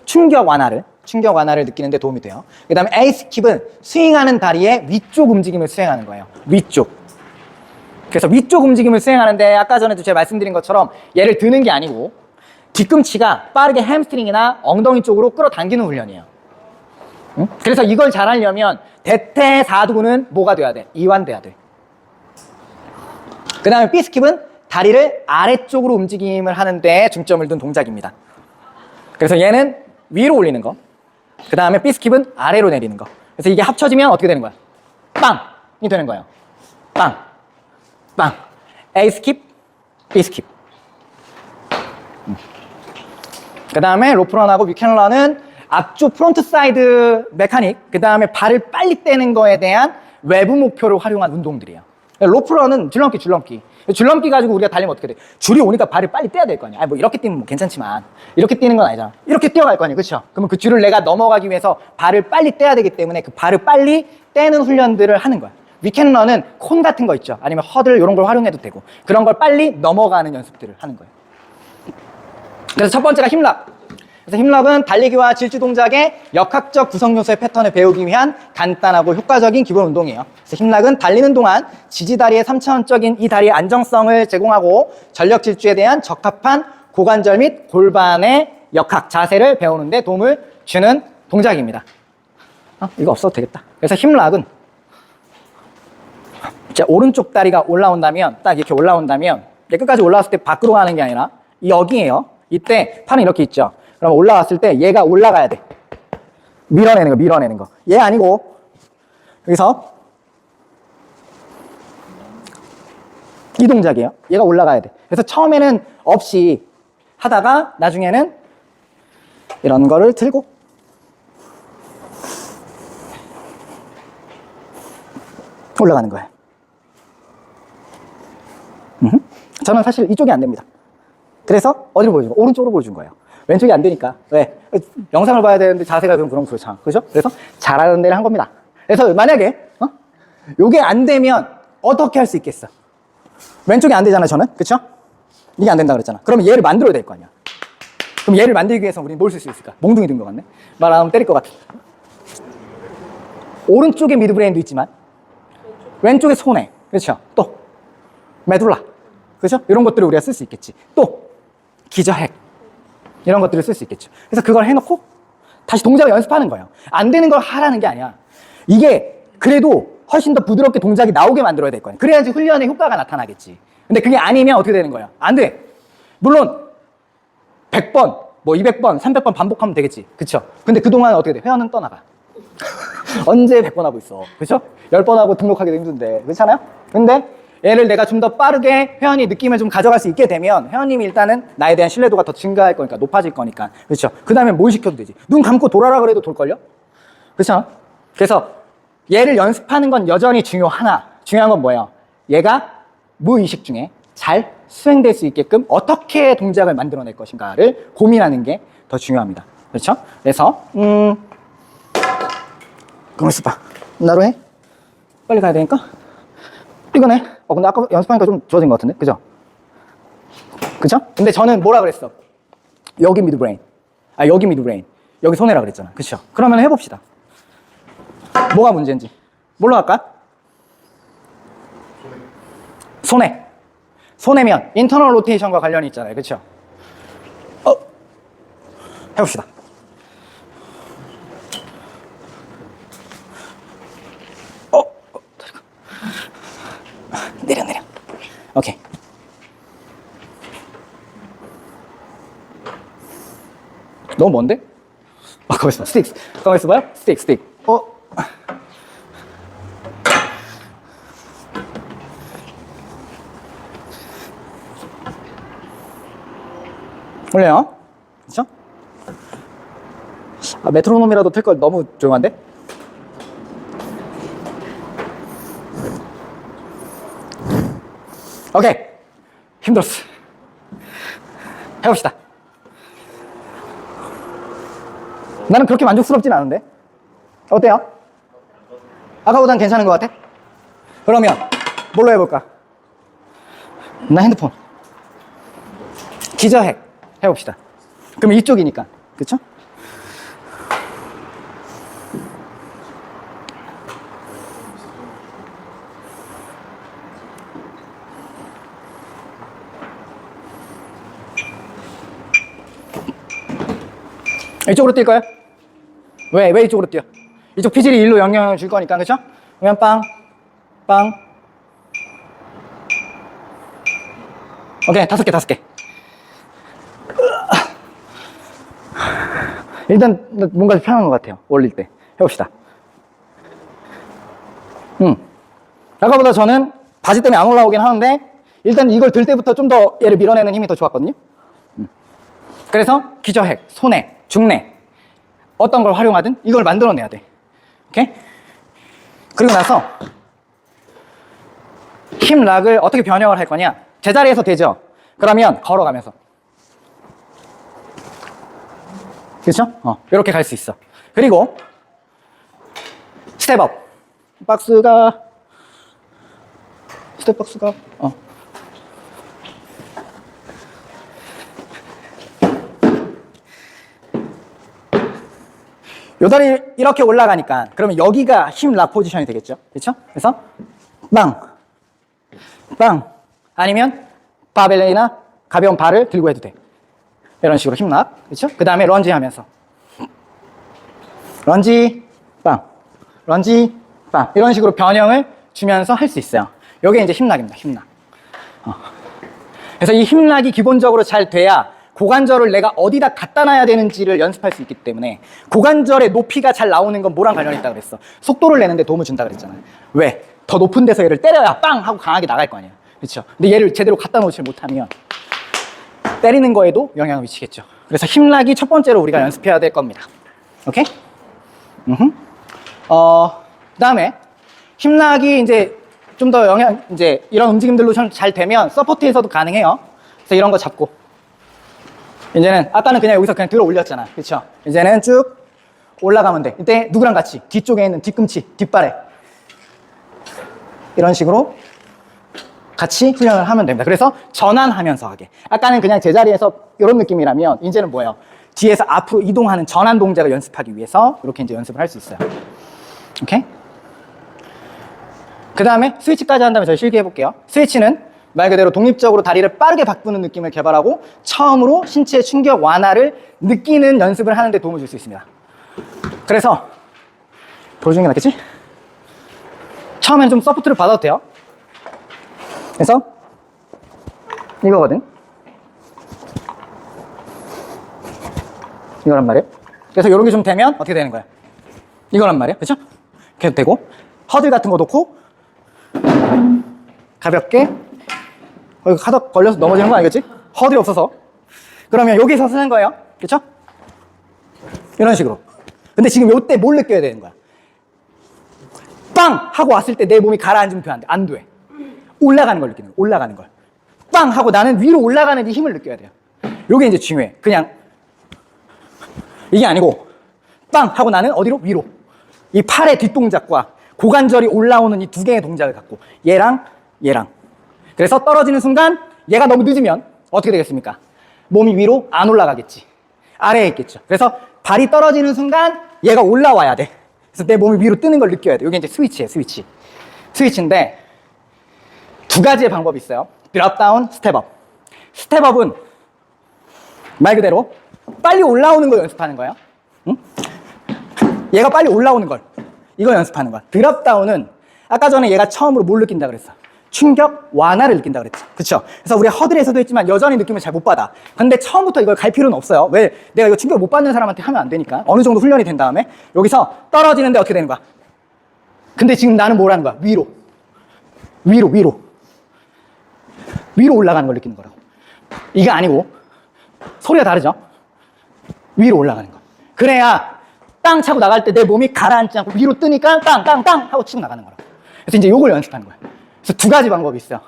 충격 완화를 느끼는 데 도움이 돼요. 그 다음에 에이스킵은 스윙하는 다리의 위쪽 움직임을 수행하는 거예요. 위쪽. 그래서 위쪽 움직임을 수행하는데 아까 전에도 제가 말씀드린 것처럼 얘를 드는 게 아니고 뒤꿈치가 빠르게 햄스트링이나 엉덩이 쪽으로 끌어당기는 훈련이에요. 응? 그래서 이걸 잘하려면 대퇴사두는 뭐가 돼야 돼? 이완돼야 돼. 그 다음에 B스킵은 다리를 아래쪽으로 움직임을 하는데 중점을 둔 동작입니다. 그래서 얘는 위로 올리는 거. 그 다음에 B스킵은 아래로 내리는 거. 그래서 이게 합쳐지면 어떻게 되는 거야? 빵이 되는 거예요. 빵. 빵. A스킵, B스킵. 그 다음에 로프런하고 위켄런은 앞쪽 프론트 사이드 메카닉, 그 다음에 발을 빨리 떼는 거에 대한 외부 목표를 활용한 운동들이에요. 로프런은 줄넘기. 줄넘기 가지고 우리가 달리면 어떻게 돼? 줄이 오니까 발을 빨리 떼야 될 거 아니야. 뭐 이렇게 뛰면 뭐 괜찮지만 이렇게 뛰는 건 아니잖아. 이렇게 뛰어갈 거 아니야. 그렇죠? 그러면 그 줄을 내가 넘어가기 위해서 발을 빨리 떼야 되기 때문에 그 발을 빨리 떼는 훈련들을 하는 거야. 위켄런은 콘 같은 거 있죠. 아니면 허들 이런 걸 활용해도 되고 그런 걸 빨리 넘어가는 연습들을 하는 거예요. 그래서 첫 번째가 힙락. 그래서 힙락은 달리기와 질주 동작의 역학적 구성 요소의 패턴을 배우기 위한 간단하고 효과적인 기본 운동이에요. 그래서 힙락은 달리는 동안 지지다리의 3차원적인 이 다리의 안정성을 제공하고 전력 질주에 대한 적합한 고관절 및 골반의 역학, 자세를 배우는 데 도움을 주는 동작입니다. 이거 없어도 되겠다. 그래서 힙락은 자, 오른쪽 다리가 올라온다면 딱 이렇게 올라온다면 끝까지 올라왔을 때 밖으로 가는 게 아니라 여기에요. 이때 팔은 이렇게 있죠. 그럼 올라왔을 때 얘가 올라가야 돼. 밀어내는 거. 얘 아니고 여기서 이 동작이에요. 얘가 올라가야 돼. 그래서 처음에는 없이 하다가 나중에는 이런 거를 들고 올라가는 거예요. 저는 사실 이쪽이 안 됩니다. 그래서 어디로 보여준 거예요? 오른쪽으로 보여준 거예요. 왼쪽이 안 되니까. 왜? 영상을 봐야 되는데 자세가 그럼 그렇잖아. 그죠? 그래서 잘하는 데를 한 겁니다. 그래서 만약에 요게 안 되면 어떻게 할 수 있겠어? 왼쪽이 안 되잖아, 저는. 그쵸? 이게 안 된다 그랬잖아. 그러면 얘를 만들어야 될 거 아니야. 그럼 얘를 만들기 위해서 우리는 뭘 쓸 수 있을까? 몽둥이 든 것 같네. 말 안 하면 때릴 것 같아. 오른쪽에 미드브레인도 있지만 왼쪽에 손에. 그렇죠? 또 메둘라. 그죠? 이런 것들을 우리가 쓸 수 있겠지. 또 기저핵. 이런 것들을 쓸 수 있겠죠. 그래서 그걸 해놓고 다시 동작을 연습하는 거예요. 안 되는 걸 하라는 게 아니야. 이게 그래도 훨씬 더 부드럽게 동작이 나오게 만들어야 될 거야. 그래야지 훈련의 효과가 나타나겠지. 근데 그게 아니면 어떻게 되는 거야? 안 돼. 물론 100번, 뭐 200번, 300번 반복하면 되겠지. 그쵸? 근데 그동안 어떻게 돼? 회원은 떠나가. 언제 100번 하고 있어. 그쵸? 10번 하고 등록하기도 힘든데. 그렇잖아요? 근데 얘를 내가 좀 더 빠르게 회원이 느낌을 좀 가져갈 수 있게 되면 회원님이 일단은 나에 대한 신뢰도가 더 증가할 거니까, 높아질 거니까. 그렇죠? 그 다음에 뭘 시켜도 되지. 눈 감고 돌아라 그래도 돌걸요? 그렇죠? 그래서 얘를 연습하는 건 여전히 중요한 건 뭐예요? 얘가 무의식 중에 잘 수행될 수 있게끔 어떻게 동작을 만들어낼 것인가를 고민하는 게 더 중요합니다. 그렇죠? 그래서 그럼 있어봐. 나로 해? 빨리 가야 되니까. 이거네. 근데 아까 연습하니까 좀 좋아진 것 같은데? 그죠? 그죠? 근데 저는 뭐라 그랬어? 여기 미드브레인. 여기 미드브레인. 여기 손해라 그랬잖아. 그쵸? 그러면 해봅시다. 뭐가 문제인지. 뭘로 할까? 손해. 손해면 인터널 로테이션과 관련이 있잖아요. 그쵸? 해봅시다. 내려. 오케이. 너무 먼데? 가만있어. 스틱. 가만있어 봐요. 스틱. 올려요. 그쵸? 아, 메트로놈이라도 틀 걸 너무 조용한데? 오케이. 힘들었어. 해봅시다. 나는 그렇게 만족스럽진 않은데? 어때요? 아까보단 괜찮은 것 같아? 그러면 뭘로 해볼까? 나 핸드폰. 기저핵 해봅시다. 그럼 이쪽이니까. 그쵸? 이쪽으로 뛸까요? 왜 이쪽으로 뛰어? 이쪽 피질이 일로 영향을 줄 거니까, 그쵸? 그러면 빵. 오케이, 5개. 일단 뭔가 편한 것 같아요. 올릴 때. 해봅시다. 아까보다 저는 바지 때문에 안 올라오긴 하는데 일단 이걸 들 때부터 좀 더 얘를 밀어내는 힘이 더 좋았거든요. 그래서 기저핵, 손해, 중내 어떤 걸 활용하든 이걸 만들어내야 돼. 오케이? 그리고 나서 힙 락을 어떻게 변형을 할 거냐? 제자리에서 되죠? 그러면 걸어가면서. 그렇죠? 이렇게 갈 수 있어. 그리고 스텝업. 스텝 박스가 요 다리 이렇게 올라가니까 그러면 여기가 힙 락 포지션이 되겠죠? 그렇죠? 그래서 빵 아니면 바벨이나 가벼운 발을 들고 해도 돼. 이런 식으로 힙 락. 그렇죠? 그 다음에 런지 하면서 런지 빵 이런 식으로 변형을 주면서 할 수 있어요. 이게 이제 힙 락입니다. 힙 락. 그래서 이 힙 락이 기본적으로 잘 돼야 고관절을 내가 어디다 갖다 놔야 되는지를 연습할 수 있기 때문에 고관절의 높이가 잘 나오는 건 뭐랑 관련이 있다고 그랬어? 속도를 내는데 도움을 준다 그랬잖아요. 왜? 더 높은 데서 얘를 때려야 빵! 하고 강하게 나갈 거 아니에요. 그렇죠? 근데 얘를 제대로 갖다 놓지 못하면 때리는 거에도 영향을 미치겠죠. 그래서 힙 락이 첫 번째로 우리가 연습해야 될 겁니다. 오케이? 그다음에 힙 락이 이제 좀 더 이제 이런 움직임들로 잘 되면 서포트에서도 가능해요. 그래서 이런 거 잡고 이제는 아까는 그냥 여기서 그냥 들어 올렸잖아. 그렇죠? 이제는 쭉 올라가면 돼. 이때 누구랑 같이? 뒤쪽에 있는 뒤꿈치, 뒷발에 이런 식으로 같이 훈련을 하면 됩니다. 그래서 전환하면서 하게. 아까는 그냥 제자리에서 이런 느낌이라면 이제는 뭐예요? 뒤에서 앞으로 이동하는 전환 동작을 연습하기 위해서 이렇게 이제 연습을 할 수 있어요. 오케이? 그 다음에 스위치까지 한 다음에 저희 실기 해볼게요. 스위치는 말 그대로 독립적으로 다리를 빠르게 바꾸는 느낌을 개발하고 처음으로 신체 충격 완화를 느끼는 연습을 하는 데 도움을 줄 수 있습니다. 그래서 보여주는 게 낫겠지? 처음엔 좀 서포트를 받아도 돼요. 그래서 이거거든. 이거란 말이에요. 그래서 이런 게 좀 되면 어떻게 되는 거야? 이거란 말이에요. 그렇죠? 이렇게 되고 허들 같은 거 놓고 가볍게 가닥 걸려서 넘어지는 거 아니겠지? 허들이 없어서. 그러면 여기서 쓰는 거예요. 그렇죠? 이런 식으로. 근데 지금 요때 뭘 느껴야 되는 거야? 빵! 하고 왔을 때 내 몸이 가라앉으면 돼, 안 돼. 올라가는 걸 느끼는 거야. 올라가는 걸. 빵! 하고 나는 위로 올라가는 이 힘을 느껴야 돼요. 요게 이제 중요해. 그냥 이게 아니고 빵! 하고 나는 어디로? 위로. 이 팔의 뒷동작과 고관절이 올라오는 이 두 개의 동작을 갖고 얘랑 그래서 떨어지는 순간 얘가 너무 늦으면 어떻게 되겠습니까? 몸이 위로 안 올라가겠지. 아래에 있겠죠. 그래서 발이 떨어지는 순간 얘가 올라와야 돼. 그래서 내 몸이 위로 뜨는 걸 느껴야 돼. 이게 이제 스위치예요. 스위치인데 두 가지의 방법이 있어요. 드롭다운, 스텝업. 스텝업은 말 그대로 빨리 올라오는 걸 연습하는 거예요. 응? 얘가 빨리 올라오는 걸 이거 연습하는 거야. 드롭다운은 아까 전에 얘가 처음으로 뭘 느낀다 그랬어? 충격 완화를 느낀다 그랬죠. 그쵸? 그래서 우리 허들에서도 했지만 여전히 느낌을 잘 못 받아. 근데 처음부터 이걸 갈 필요는 없어요. 왜? 내가 이거 충격 못 받는 사람한테 하면 안 되니까. 어느 정도 훈련이 된 다음에 여기서 떨어지는데 어떻게 되는 거야? 근데 지금 나는 뭘 하는 거야? 위로 올라가는 걸 느끼는 거라고. 이게 아니고 소리가 다르죠? 위로 올라가는 거. 그래야 땅 차고 나갈 때 내 몸이 가라앉지 않고 위로 뜨니까 땅 하고 치고 나가는 거라고. 그래서 이제 요걸 연습하는 거야. 그래서 두 가지 방법이 있어요.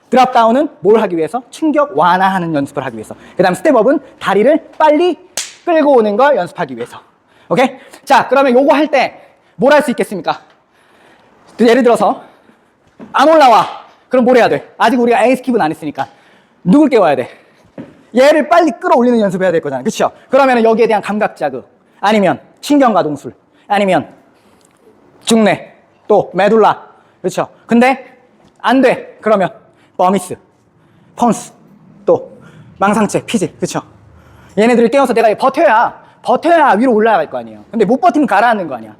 드랍다운은 뭘 하기 위해서? 충격 완화하는 연습을 하기 위해서. 그 다음 스텝업은 다리를 빨리 끌고 오는 걸 연습하기 위해서. 오케이? 자, 그러면 요거 할 때 뭘 할 수 있겠습니까? 예를 들어서 안 올라와. 그럼 뭘 해야 돼? 아직 우리가 A 스킵은 안 했으니까 누굴 깨워야 돼? 얘를 빨리 끌어올리는 연습해야 될 거잖아. 그쵸? 그러면 여기에 대한 감각 자극, 아니면 신경가동술, 아니면 중뇌, 또 메둘라. 그쵸? 근데 안 돼. 그러면 버미스, 펀스, 또 망상체, 피지. 그쵸? 얘네들을 깨워서 내가 버텨야 위로 올라갈 거 아니에요. 근데 못 버티면 가라앉는 거 아니야.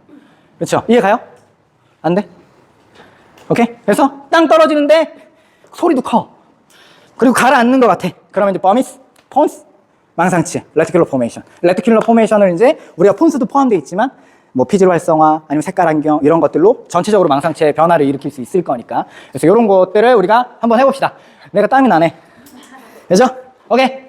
그쵸? 이해 가요? 안 돼? 오케이? 그래서 땅 떨어지는데 소리도 커. 그리고 가라앉는 것 같아. 그러면 이제 버미스, 폰스, 망상체, 레티큘러 포메이션. 레티큘러 포메이션을 이제 우리가 폰스도 포함되어 있지만 뭐 피질 활성화, 아니면 색깔 안경 이런 것들로 전체적으로 망상체의 변화를 일으킬 수 있을 거니까. 그래서 이런 것들을 우리가 한번 해봅시다. 내가 땀이 나네. 그죠? 오케이?